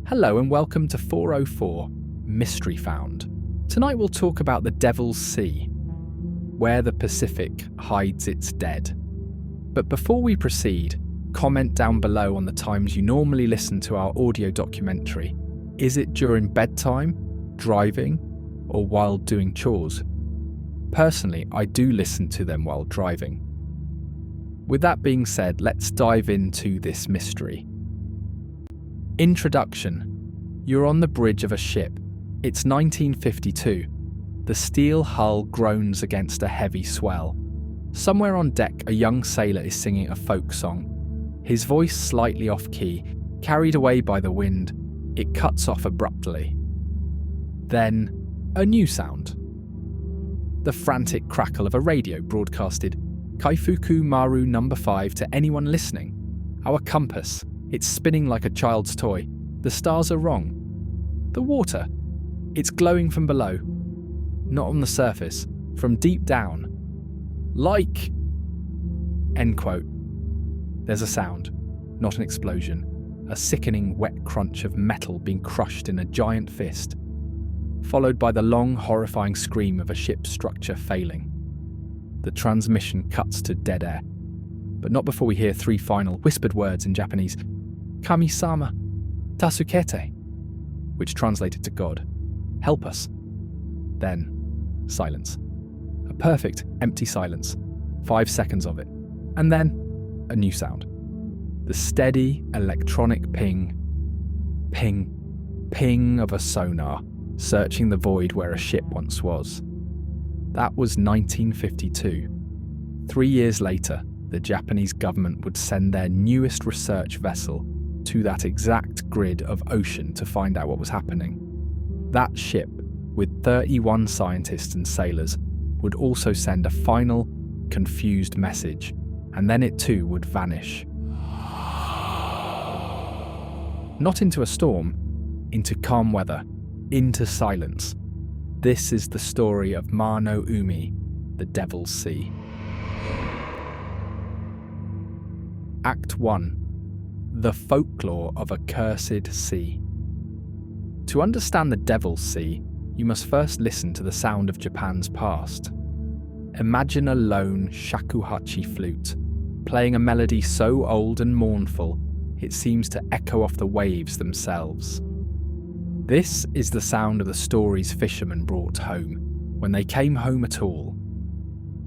Hello and welcome to 404 Mystery Found. Tonight we'll talk about the Devil's Sea, where the Pacific hides its dead. But before we proceed, comment down below on the times you normally listen to our audio documentary. Is it during bedtime, driving, or while doing chores? Personally, I do listen to them while driving. With that being said, let's dive into this mystery. Introduction. You're on the bridge of a ship. It's 1952. The steel hull groans against a heavy swell. Somewhere on deck, a young sailor is singing a folk song. His voice slightly off-key, carried away by the wind. It cuts off abruptly. Then, a new sound. The frantic crackle of a radio broadcasted Kaiyo Maru No. 5 to anyone listening. Our compass. It's spinning like a child's toy. The stars are wrong. The water. It's glowing from below. Not on the surface. From deep down. Like. End quote. There's a sound. Not an explosion. A sickening wet crunch of metal being crushed in a giant fist. Followed by the long, horrifying scream of a ship's structure failing. The transmission cuts to dead air. But not before we hear three final whispered words in Japanese. Kami-sama, tasukete, which translated to God, help us. Then, silence. A perfect, empty silence. 5 seconds of it. And then, a new sound. The steady, electronic ping, ping, ping of a sonar, searching the void where a ship once was. That was 1952. 3 years later, the Japanese government would send their newest research vessel to that exact grid of ocean to find out what was happening. That ship, with 31 scientists and sailors, would also send a final, confused message, and then it too would vanish. Not into a storm, into calm weather, into silence. This is the story of Ma-no Umi, the Devil's Sea. Act 1. The Folklore of a Cursed Sea. To understand the Devil's Sea, you must first listen to the sound of Japan's past. Imagine a lone shakuhachi flute, playing a melody so old and mournful, it seems to echo off the waves themselves. This is the sound of the stories fishermen brought home, when they came home at all.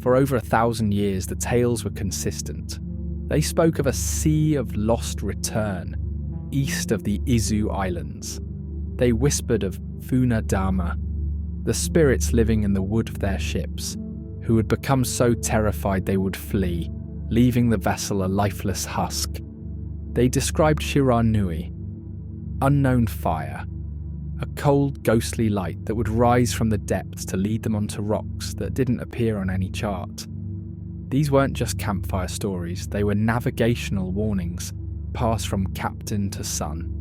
For over 1,000 years, the tales were consistent. They spoke of a sea of lost return, east of the Izu Islands. They whispered of Funadama, the spirits living in the wood of their ships, who had become so terrified they would flee, leaving the vessel a lifeless husk. They described Shiranui, unknown fire, a cold, ghostly light that would rise from the depths to lead them onto rocks that didn't appear on any chart. These weren't just campfire stories, they were navigational warnings, passed from captain to son.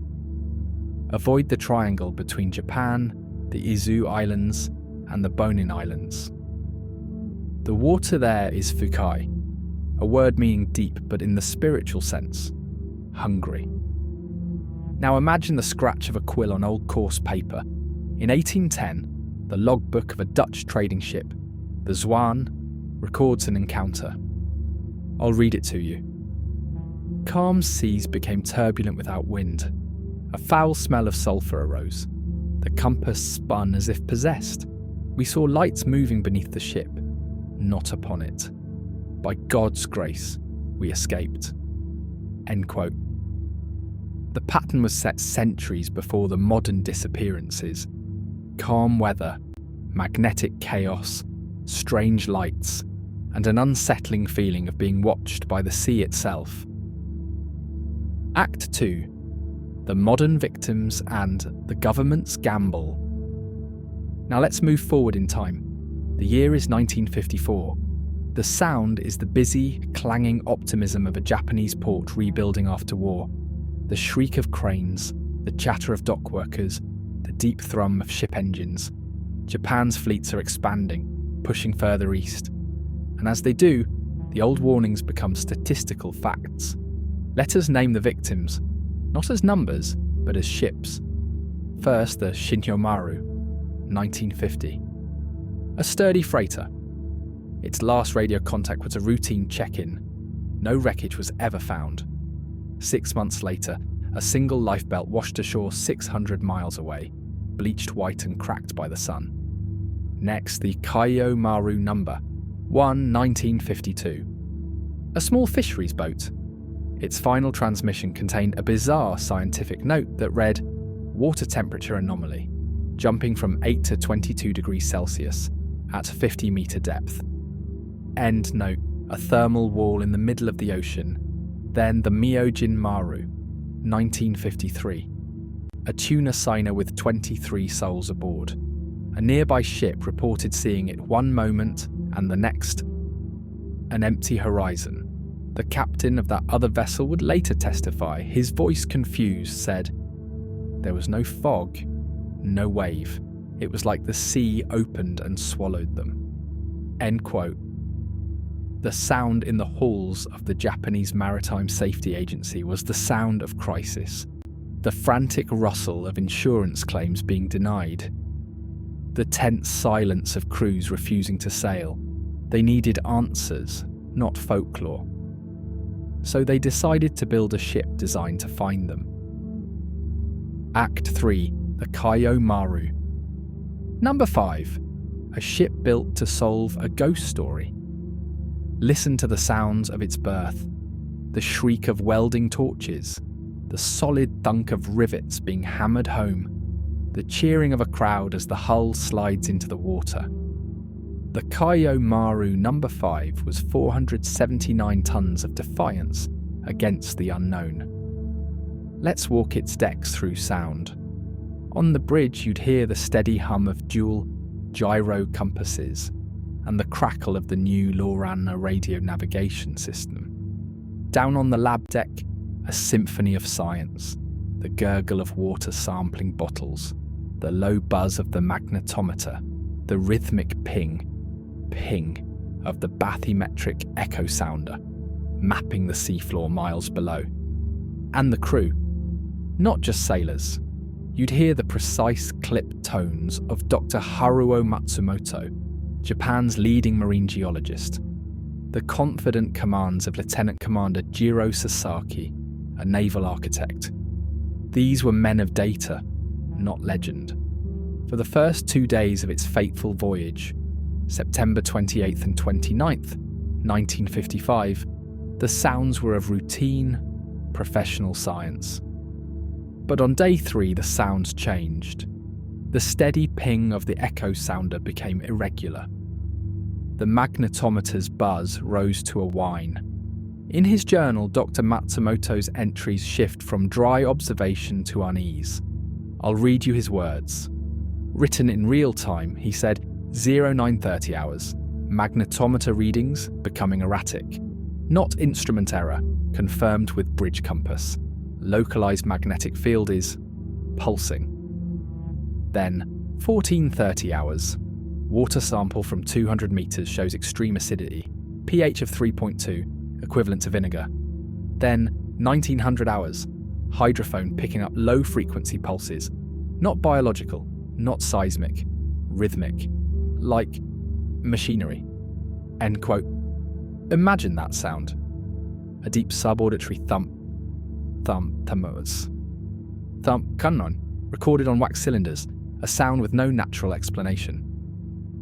Avoid the triangle between Japan, the Izu Islands, and the Bonin Islands. The water there is fukai, a word meaning deep but in the spiritual sense, hungry. Now imagine the scratch of a quill on old coarse paper. In 1810, the logbook of a Dutch trading ship, the Zwan, records an encounter. I'll read it to you. Calm seas became turbulent without wind. A foul smell of sulphur arose. The compass spun as if possessed. We saw lights moving beneath the ship, not upon it. By God's grace, we escaped. End quote. The pattern was set centuries before the modern disappearances. Calm weather, magnetic chaos, strange lights, and an unsettling feeling of being watched by the sea itself. Act 2. The modern victims and the government's gamble. Now let's move forward in time. The year is 1954. The sound is the busy, clanging optimism of a Japanese port rebuilding after war. The shriek of cranes, the chatter of dock workers, the deep thrum of ship engines. Japan's fleets are expanding, pushing further east. And as they do, the old warnings become statistical facts. Let us name the victims, not as numbers, but as ships. First, the Kaiyo Maru, 1950. A sturdy freighter. Its last radio contact was a routine check-in. No wreckage was ever found. 6 months later, a single lifebelt washed ashore 600 miles away, bleached white and cracked by the sun. Next, the Kaiyo Maru No. 1, 1952. A small fisheries boat. Its final transmission contained a bizarre scientific note that read, "Water temperature anomaly, jumping from 8 to 22 degrees Celsius at 50-metre depth." End note, a thermal wall in the middle of the ocean. Then the Myojin Maru, 1953. A tuna signer with 23 souls aboard. A nearby ship reported seeing it one moment and the next, an empty horizon. The captain of that other vessel would later testify, his voice confused, said, "There was no fog, no wave. It was like the sea opened and swallowed them." End quote. The sound in the halls of the Japanese Maritime Safety Agency was the sound of crisis, the frantic rustle of insurance claims being denied, the tense silence of crews refusing to sail. They needed answers, not folklore. So they decided to build a ship designed to find them. Act 3, the Kaiyo Maru. Number 5, a ship built to solve a ghost story. Listen to the sounds of its birth, the shriek of welding torches, the solid thunk of rivets being hammered home, the cheering of a crowd as the hull slides into the water. The Kaiyo Maru No. 5 was 479 tons of defiance against the unknown. Let's walk its decks through sound. On the bridge you'd hear the steady hum of dual gyro compasses and the crackle of the new Lorana radio navigation system. Down on the lab deck, a symphony of science, the gurgle of water sampling bottles, the low buzz of the magnetometer, the rhythmic ping of the bathymetric echo sounder, mapping the seafloor miles below. And the crew, not just sailors. You'd hear the precise clipped tones of Dr. Haruo Matsumoto, Japan's leading marine geologist, the confident commands of Lieutenant Commander Jiro Sasaki, a naval architect. These were men of data, not legend. For the first 2 days of its fateful voyage, September 28th and 29th, 1955, the sounds were of routine, professional science. But on day 3, the sounds changed. The steady ping of the echo sounder became irregular. The magnetometer's buzz rose to a whine. In his journal, Dr. Matsumoto's entries shift from dry observation to unease. I'll read you his words. Written in real time, he said, 0930 hours, magnetometer readings becoming erratic. Not instrument error, confirmed with bridge compass. Localized magnetic field is pulsing. Then, 1430 hours. Water sample from 200 meters shows extreme acidity, pH of 3.2, equivalent to vinegar. Then, 1900 hours. Hydrophone picking up low-frequency pulses. Not biological, not seismic, rhythmic, like machinery. End quote. Imagine that sound. A deep subauditory thump, kannon, recorded on wax cylinders, a sound with no natural explanation.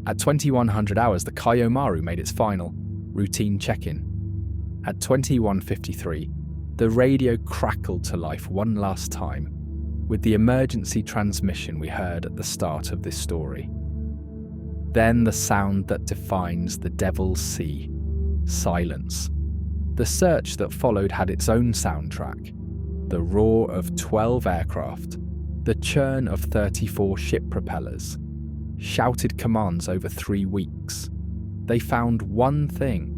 At 2100 hours, the Kaiyo Maru made its final, routine check-in. At 21:53, the radio crackled to life one last time, with the emergency transmission we heard at the start of this story. Then the sound that defines the Devil's Sea, silence. The search that followed had its own soundtrack. The roar of 12 aircraft, the churn of 34 ship propellers, shouted commands over 3 weeks. They found one thing,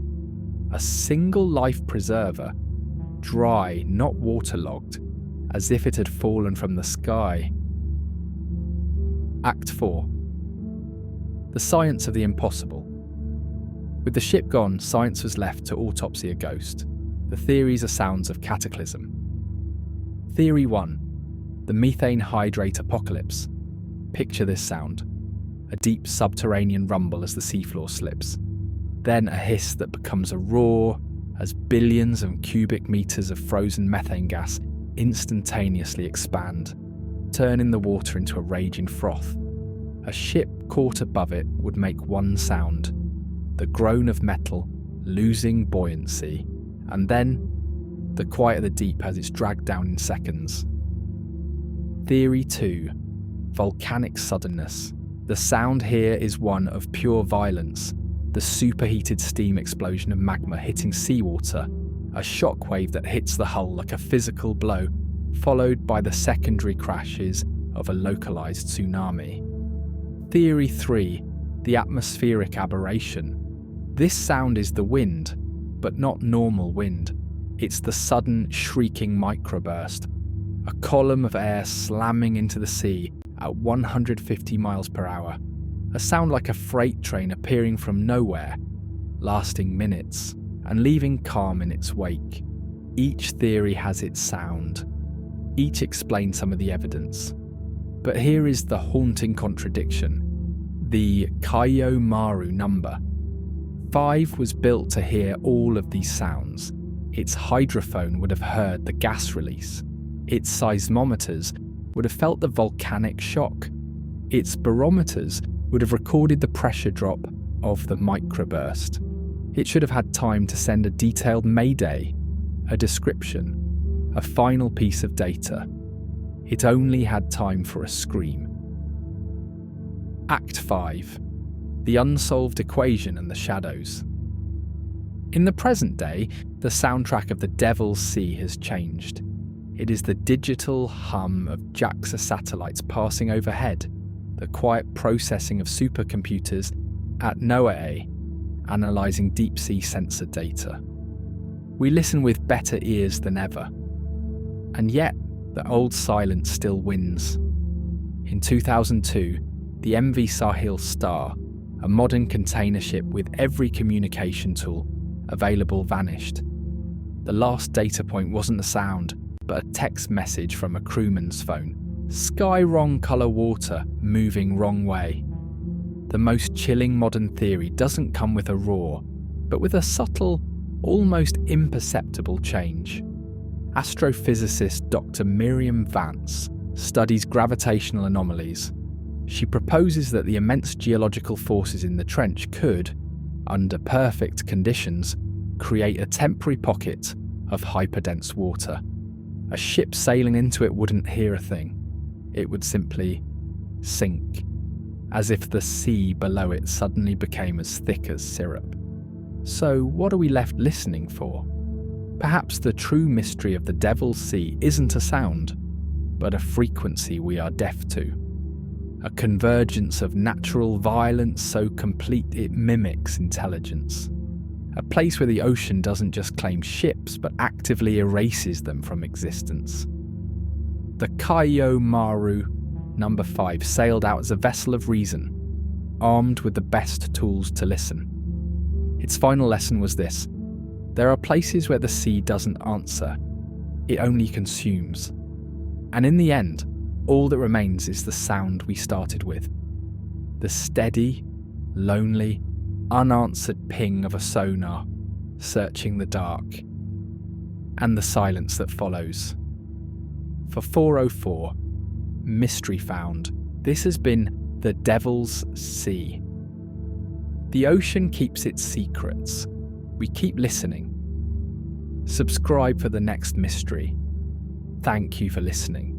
a single life preserver, dry, not waterlogged, as if it had fallen from the sky. Act 4. The science of the impossible. With the ship gone, science was left to autopsy a ghost. The theories are sounds of cataclysm. Theory 1. the methane hydrate apocalypse. Picture this sound: a deep subterranean rumble as the seafloor slips, then a hiss that becomes a roar as billions of cubic meters of frozen methane gas instantaneously expand, turning the water into a raging froth. A ship caught above it would make one sound: the groan of metal losing buoyancy, and then the quiet of the deep as it's dragged down in seconds. Theory 2. Volcanic suddenness. The sound here is one of pure violence, the superheated steam explosion of magma hitting seawater, a shockwave that hits the hull like a physical blow, followed by the secondary crashes of a localized tsunami. Theory 3. The atmospheric aberration. This sound is the wind, but not normal wind. It's the sudden, shrieking microburst, a column of air slamming into the sea at 150 miles per hour, a sound like a freight train appearing from nowhere, lasting minutes and leaving calm in its wake. Each theory has its sound. Each explains some of the evidence. But here is the haunting contradiction: the Kaiyo Maru number. 5 was built to hear all of these sounds. Its hydrophone would have heard the gas release. Its seismometers would have felt the volcanic shock. Its barometers would have recorded the pressure drop of the microburst. It should have had time to send a detailed mayday, a description, a final piece of data. It only had time for a scream. Act 5. The unsolved equation and the shadows. In the present day, the soundtrack of the Devil's Sea has changed. It is the digital hum of JAXA satellites passing overhead, the quiet processing of supercomputers at NOAA, analysing deep-sea sensor data. We listen with better ears than ever. And yet, the old silence still wins. In 2002, the MV Sahil Star, a modern container ship with every communication tool available, vanished. The last data point wasn't a sound, but a text message from a crewman's phone. Sky wrong colour water, moving wrong way. The most chilling modern theory doesn't come with a roar, but with a subtle, almost imperceptible change. Astrophysicist Dr. Miriam Vance studies gravitational anomalies. She proposes that the immense geological forces in the trench could, under perfect conditions, create a temporary pocket of hyperdense water. A ship sailing into it wouldn't hear a thing. It would simply sink, as if the sea below it suddenly became as thick as syrup. So what are we left listening for? Perhaps the true mystery of the Devil's Sea isn't a sound, but a frequency we are deaf to. A convergence of natural violence so complete it mimics intelligence. A place where the ocean doesn't just claim ships, but actively erases them from existence. The Kaiyo Maru No. 5 sailed out as a vessel of reason, armed with the best tools to listen. Its final lesson was this: there are places where the sea doesn't answer, it only consumes. And in the end, all that remains is the sound we started with. The steady, lonely, unanswered ping of a sonar, searching the dark. And the silence that follows. For 404, Mystery Found, this has been the Devil's Sea. The ocean keeps its secrets. We keep listening. Subscribe for the next mystery. Thank you for listening.